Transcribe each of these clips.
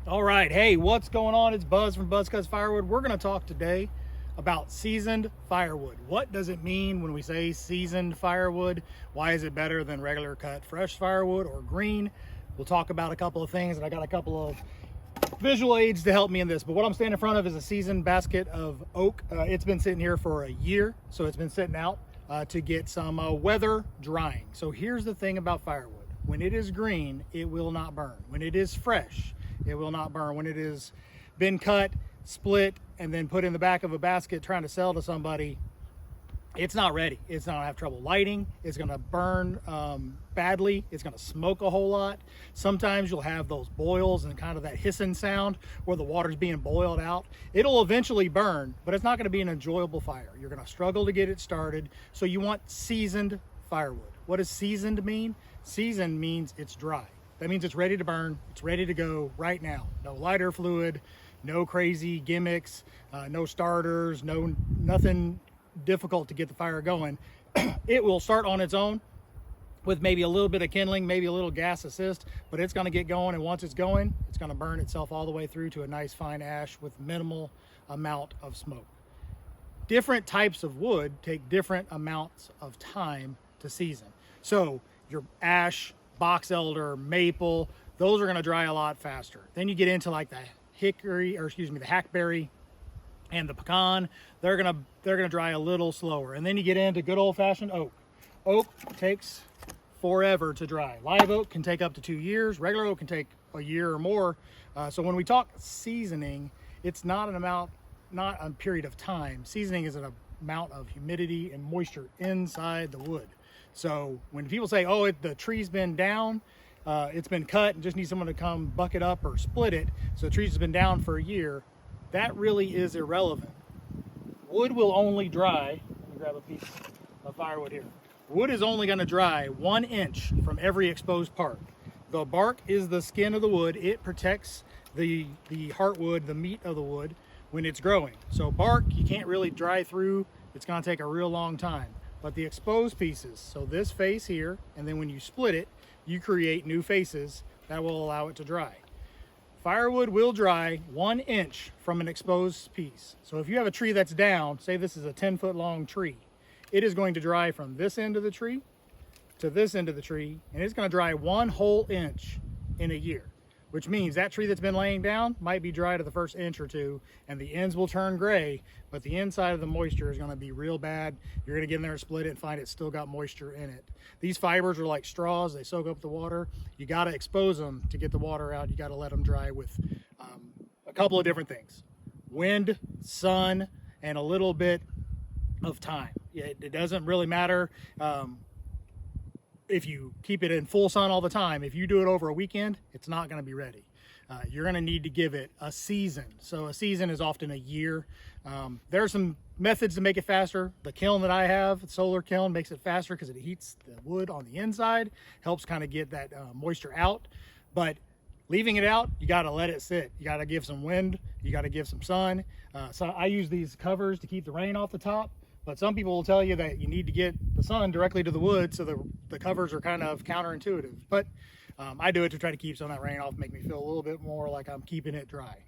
All right, hey, what's going on? It's Buzz from Buzzcuz Firewood. We're going to talk today about seasoned firewood. What does it mean when we say seasoned firewood? Why is it better than regular cut fresh firewood or green? We'll talk about a couple of things, and I got a couple of visual aids to help me in this. But what I'm standing in front of is a seasoned basket of oak. It's been sitting here for a year, so it's been sitting out to get some weather drying. So here's the thing about firewood. When it is green, it will not burn. When it is fresh, it will not burn. When it has been cut, split, and then put in the back of a basket trying to sell to somebody, it's not ready. It's not gonna have trouble lighting. It's gonna burn badly. It's gonna smoke a whole lot. Sometimes you'll have those boils and kind of that hissing sound where the water's being boiled out. It'll eventually burn, but it's not gonna be an enjoyable fire. You're gonna struggle to get it started. So you want seasoned firewood. What does seasoned mean? Seasoned means it's dry. That means it's ready to burn. It's ready to go right now. No lighter fluid, no crazy gimmicks, no starters, nothing difficult to get the fire going. It will start on its own with maybe a little bit of kindling, maybe a little gas assist, but it's going to get going, and once it's going, it's going to burn itself all the way through to a nice fine ash with minimal amount of smoke. Different types of wood take different amounts of time to season. So your ash, box elder, maple, those are going to dry a lot faster. Then you get into like the the hackberry and the pecan. They're gonna dry a little slower. And then you get into good old-fashioned oak. Oak takes forever to dry. Live oak can take up to 2 years. Regular oak can take a year or more. So when we talk seasoning, it's not a period of time. Seasoning is an amount of humidity and moisture inside the wood. So when people say, oh, the tree's been down, it's been cut and just needs someone to come buck it up or split it, so the tree's been down for a year, that really is irrelevant. Wood will only dry, let me grab a piece of firewood here. Wood is only gonna dry 1 inch from every exposed part. The bark is the skin of the wood. It protects the heartwood, the meat of the wood, when it's growing. So bark, you can't really dry through. It's gonna take a real long time. But the exposed pieces, so this face here, and then when you split it, you create new faces that will allow it to dry. Firewood will dry 1 inch from an exposed piece. So if you have a tree that's down, say this is a 10-foot long tree, it is going to dry from this end of the tree to this end of the tree, and it's going to dry 1 whole inch in a year, which means that tree that's been laying down might be dry to the first inch or two, and the ends will turn gray, but the inside of the moisture is going to be real bad. You're going to get in there and split it and find it's still got moisture in it. These fibers are like straws. They soak up the water. You got to expose them to get the water out. You got to let them dry with a couple of different things: wind, sun, and a little bit of time. It doesn't really matter if you keep it in full sun all the time. If you do it over a weekend, it's not going to be ready. You're going to need to give it a season. So a season is often a year. There are some methods to make it faster. The kiln that I have, solar kiln, makes it faster because it heats the wood on the inside, helps kind of get that moisture out. But leaving it out, you got to let it sit. You got to give some wind. You got to give some sun. So I use these covers to keep the rain off the top. But some people will tell you that you need to get the sun directly to the wood, so the covers are kind of counterintuitive. But I do it to try to keep some of that rain off, make me feel a little bit more like I'm keeping it dry.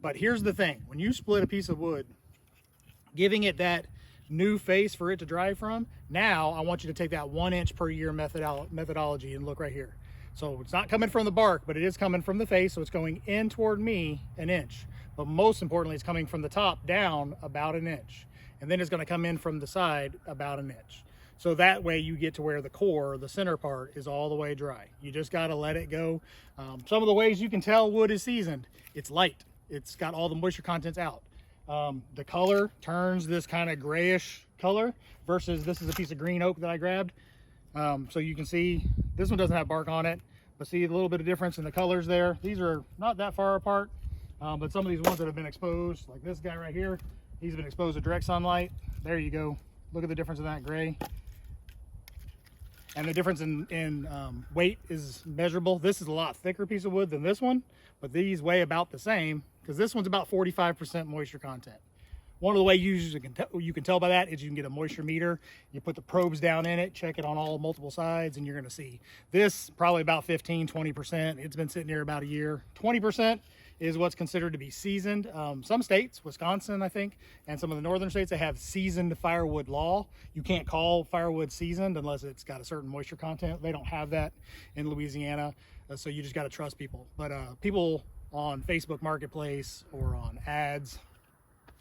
But here's the thing: when you split a piece of wood, giving it that new face for it to dry from, now I want you to take that 1 inch per year methodology and look right here. So it's not coming from the bark, but it is coming from the face, so it's going in toward me 1 inch. But most importantly, it's coming from the top down about 1 inch. And then it's going to come in from the side about 1 inch. So that way you get to where the core, the center part, is all the way dry. You just got to let it go. Some of the ways you can tell wood is seasoned: it's light. It's got all the moisture contents out. The color turns this kind of grayish color versus this is a piece of green oak that I grabbed. So you can see this one doesn't have bark on it, but see a little bit of difference in the colors there. These are not that far apart, but some of these ones that have been exposed, like this guy right here, he's been exposed to direct sunlight. There you go. Look at the difference in that gray. And the difference in weight is measurable. This is a lot thicker piece of wood than this one, but these weigh about the same, because this one's about 45% moisture content. One of the ways you can tell by that is you can get a moisture meter. You put the probes down in it, check it on all multiple sides, and you're going to see this probably about 15-20%. It's been sitting here about a year. 20% is what's considered to be seasoned. Some states, Wisconsin, I think, and some of the northern states, they have seasoned firewood law. You can't call firewood seasoned unless it's got a certain moisture content. They don't have that in Louisiana, so you just got to trust people. But people on Facebook Marketplace or on ads,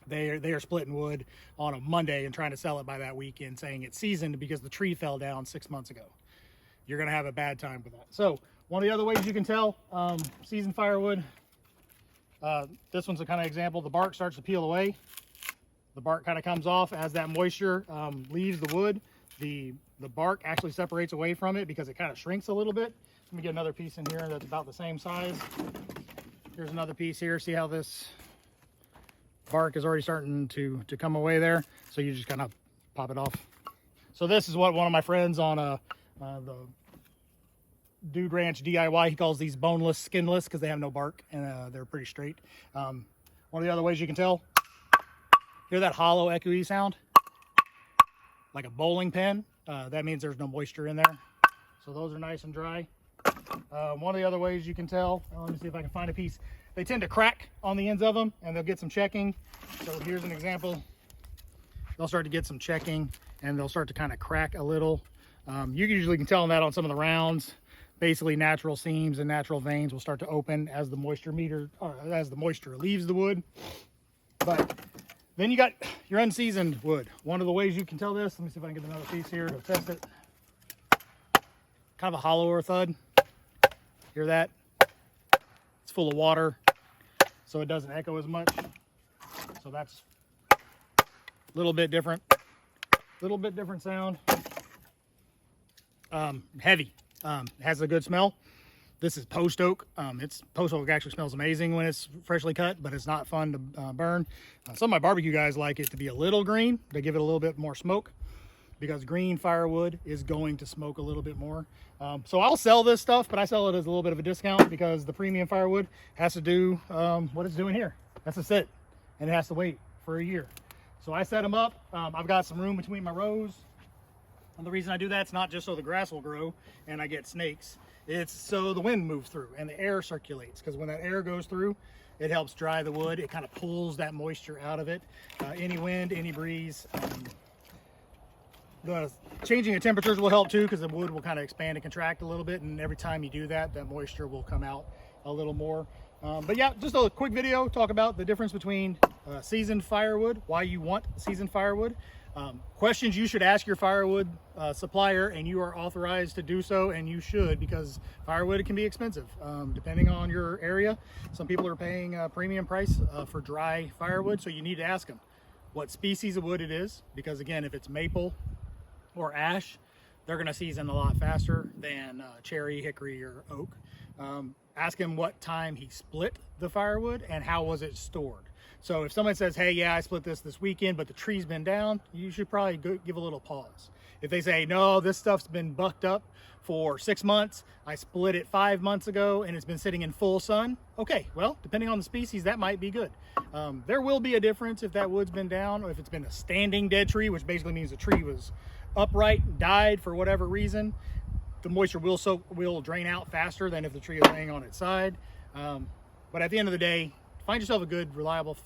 they are splitting wood on a Monday and trying to sell it by that weekend, saying it's seasoned because the tree fell down 6 months ago. You're going to have a bad time with that. So one of the other ways you can tell seasoned firewood, this one's a kind of example. The bark starts to peel away. The bark kind of comes off as that moisture leaves the wood. The bark actually separates away from it because it kind of shrinks a little bit. Let me get another piece in here that's about the same size. Here's another piece here. See how this bark is already starting to come away there? So you just kind of pop it off. So this is what one of my friends on the Dude Ranch DIY, he calls these boneless, skinless, because they have no bark and they're pretty straight. One of the other ways you can tell, hear that hollow echoey sound? Like a bowling pin. That means there's no moisture in there. So those are nice and dry. One of the other ways you can tell, let me see if I can find a piece. They tend to crack on the ends of them and they'll get some checking. So here's an example. They'll start to get some checking and they'll start to kind of crack a little. You usually can tell that on some of the rounds. Basically natural seams and natural veins will start to open as the moisture leaves the wood. But then you got your unseasoned wood. One of the ways you can tell this, let me see if I can get another piece here to test it. Kind of a hollower thud. Hear that? It's full of water, so it doesn't echo as much. So that's a little bit different. Little bit different sound. Heavy. Has a good smell. This is post oak. Post oak actually smells amazing when it's freshly cut, but it's not fun to burn. Some of my barbecue guys like it to be a little green. They give it a little bit more smoke because green firewood is going to smoke a little bit more. So I'll sell this stuff, but I sell it as a little bit of a discount because the premium firewood has to do what it's doing here. That's to sit, and it has to wait for a year. So I set them up. I've got some room between my rows. And the reason I do that is not just so the grass will grow and I get snakes. It's so the wind moves through and the air circulates, because when that air goes through, it helps dry the wood. It kind of pulls that moisture out of it. Any wind, any breeze. The changing of temperatures will help too, because the wood will kind of expand and contract a little bit, and every time you do that, that moisture will come out a little more. But yeah, just a quick video, talk about the difference between seasoned firewood, why you want seasoned firewood. Questions you should ask your firewood supplier, and you are authorized to do so, and you should, because firewood can be expensive depending on your area. Some people are paying a premium price for dry firewood, so you need to ask them what species of wood it is, because again, if it's maple or ash, they're going to season a lot faster than cherry, hickory, or oak. Ask him what time he split the firewood and how was it stored. So if someone says, hey, yeah, I split this weekend, but the tree's been down, you should probably give a little pause. If they say, no, this stuff's been bucked up for 6 months, I split it 5 months ago, and it's been sitting in full sun, okay, well, depending on the species, that might be good. There will be a difference if that wood's been down, or if it's been a standing dead tree, which basically means the tree was upright, died for whatever reason. The moisture will drain out faster than if the tree is laying on its side. But at the end of the day, find yourself a good, reliable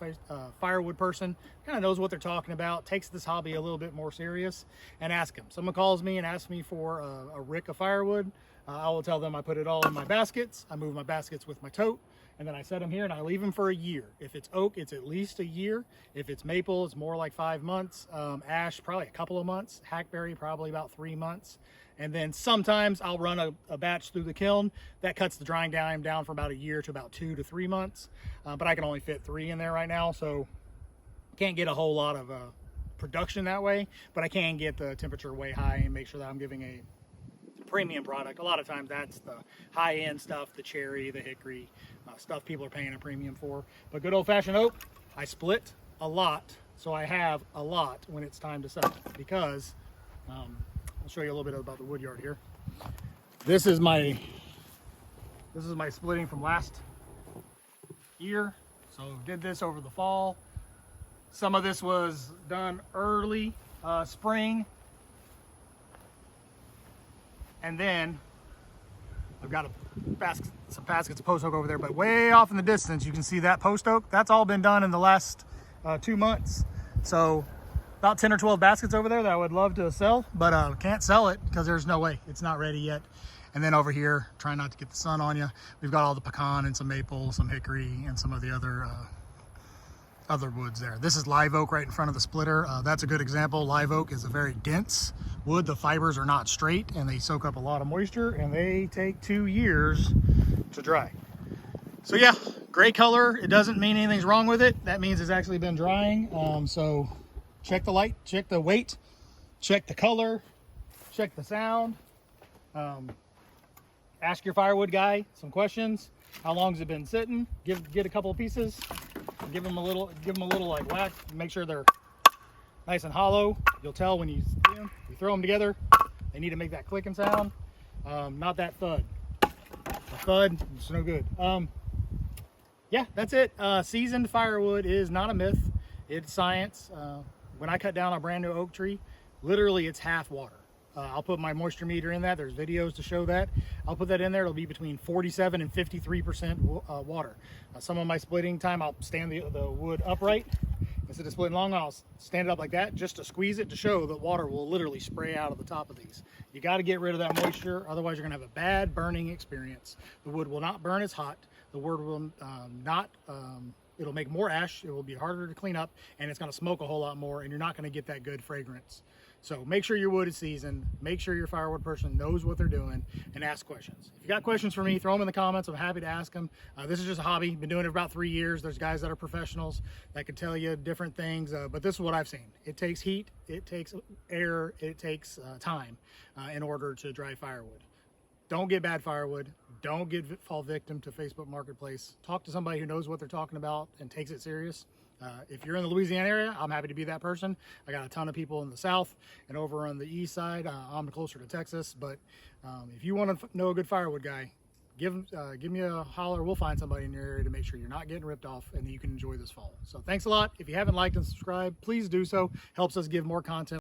firewood person, kind of knows what they're talking about, takes this hobby a little bit more serious, and ask them. Someone calls me and asks me for a rick of firewood. I will tell them I put it all in my baskets. I move my baskets with my tote, and then I set them here and I leave them for a year. If it's oak, it's at least a year. If it's maple, it's more like 5 months. Ash, probably a couple of months. Hackberry, probably about 3 months. And then sometimes I'll run a batch through the kiln. That cuts the drying time down from about a year to about 2 to 3 months. But I can only fit 3 in there right now, so can't get a whole lot of production that way, but I can get the temperature way high and make sure that I'm giving a premium product. A lot of times that's the high-end stuff, the cherry, the hickory, stuff people are paying a premium for. But good old-fashioned oak, I split a lot, so I have a lot when it's time to sell, because I'll show you a little bit about the Woodyard here. This is my splitting from last year. So did this over the fall. Some of this was done early spring. And then I've got some baskets of post oak over there, but way off in the distance, you can see that post oak. That's all been done in the last 2 months. So about 10 or 12 baskets over there that I would love to sell, but can't sell it because there's no way. It's not ready yet. And then over here, try not to get the sun on you, we've got all the pecan and some maple, some hickory, and some of the other woods there. This is live oak right in front of the splitter. That's a good example. Live oak is a very dense wood. The fibers are not straight and they soak up a lot of moisture, and they take 2 years to dry. So yeah, gray color, it doesn't mean anything's wrong with it. That means it's actually been drying. So check the light, check the weight, check the color, check the sound. Ask your firewood guy some questions. How long has it been sitting? Get a couple of pieces, give them a little like whack. Make sure they're nice and hollow. You'll tell when you see them. You throw them together, they need to make that clicking sound, not that thud. A thud, it's no good. Yeah, that's it. Seasoned firewood is not a myth. It's science. When I cut down a brand new oak tree, literally it's half water. I'll put my moisture meter in that. There's videos to show that. I'll put that in there. It'll be between 47 and 53% water. Some of my splitting time, I'll stand the wood upright. Instead of splitting long, I'll stand it up like that just to squeeze it, to show that water will literally spray out of the top of these. You got to get rid of that moisture. Otherwise, you're going to have a bad burning experience. The wood will not burn as hot. The wood will it'll make more ash. It will be harder to clean up, and it's going to smoke a whole lot more, and you're not going to get that good fragrance. So make sure your wood is seasoned, make sure your firewood person knows what they're doing, and ask questions. If you got questions for me, throw them in the comments. I'm happy to ask them. This is just a hobby. Been doing it for about 3 years. There's guys that are professionals that can tell you different things, but this is what I've seen. It takes heat, it takes air, it takes time in order to dry firewood. Don't get bad firewood. Don't fall victim to Facebook Marketplace. Talk to somebody who knows what they're talking about and takes it serious. If you're in the Louisiana area, I'm happy to be that person. I got a ton of people in the south and over on the east side. I'm closer to Texas, but if you want to know a good firewood guy, give me a holler. We'll find somebody in your area to make sure you're not getting ripped off and that you can enjoy this fall. So thanks a lot. If you haven't liked and subscribed, please do so. Helps us give more content.